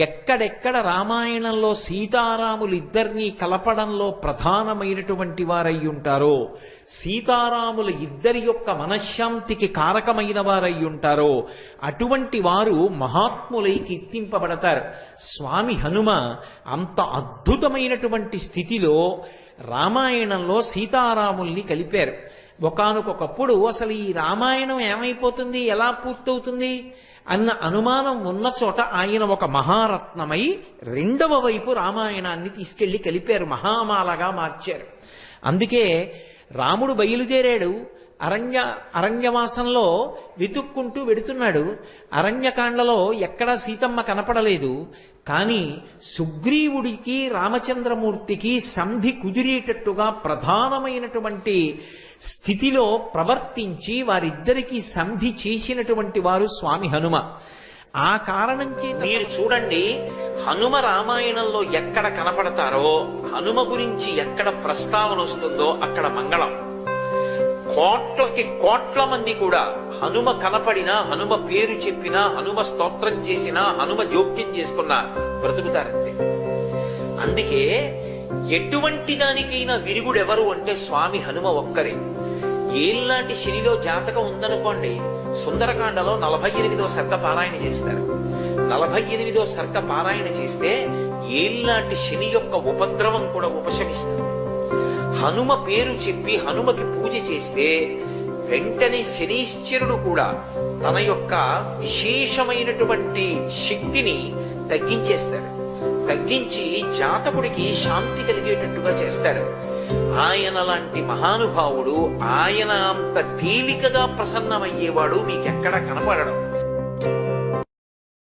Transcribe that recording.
ఎక్కడెక్కడ రామాయణంలో సీతారాములిద్దరినీ కలపడంలో ప్రధానమైనటువంటి వారై ఉంటారో, సీతారాముల ఇద్దరి యొక్క మనశ్శాంతికి కారకమైన వారై ఉంటారో అటువంటి వారు మహాత్ములై కీర్తింపబడతారు. స్వామి హనుమ అంత అద్భుతమైనటువంటి స్థితిలో రామాయణంలో సీతారాముల్ని కలిపారు. ఒకానొకప్పుడు అసలు ఈ రామాయణం ఏమైపోతుంది, ఎలా పూర్తవుతుంది అన్న అనుమానం ఉన్న చోట ఆయన ఒక మహారత్నమై రెండవ వైపు రామాయణాన్ని తీసుకెళ్లి కలిపారు, మహామాలగా మార్చారు. అందుకే రాముడు బయలుదేరాడు, అరణ్యవాసంలో వెతుక్కుంటూ వెడుతున్నాడు. అరణ్యకాండలో ఎక్కడా సీతమ్మ కనపడలేదు. కానీ సుగ్రీవుడికి రామచంద్రమూర్తికి సంధి కుదిరేటట్టుగా ప్రధానమైనటువంటి స్థితిలో ప్రవర్తించి వారిద్దరికీ సంధి చేసినటువంటి వారు స్వామి హనుమ. ఆ కారణం చేత మీరు చూడండి, హనుమ రామాయణంలో ఎక్కడ కనపడతారో, హనుమ గురించి ఎక్కడ ప్రస్తావన వస్తుందో అక్కడ మంగళం. కోట్లకి కోట్ల మంది కూడా హనుమ కనపడినా, హనుమ పేరు చెప్పినా, హనుమ స్తోత్రం చేసినా, హనుమ జోక్యం చేసుకున్నా బ్రతుకుతారంతే. అందుకే ఎటువంటి దానికైనా విరుగుడెవరు అంటే స్వామి హనుమ ఒక్కరే. ఏళ్ళనాటి శనిలో జాతకం ఉందనుకోండి, సుందరకాండలో 48వ సర్గ పారాయణ చేస్తారు. 48వ సర్గ పారాయణ చేస్తే ఏళ్ళనాటి శని యొక్క ఉపద్రవం కూడా ఉపశమిస్తుంది. హనుమ పేరు చెప్పి హనుమకి పూజ చేస్తే వెంటనే శనీశ్వరుడు కూడా తన యొక్క విశేషమైనటువంటి శక్తిని తగ్గించేస్తాడు. తగ్గించి జాతకుడికి శాంతి కలిగేటట్టుగా చేస్తాడు. ఆయన లాంటి మహానుభావుడు, ఆయన అంత తేలికగా ప్రసన్నమయ్యేవాడు మీకెక్కడ కనపడడం.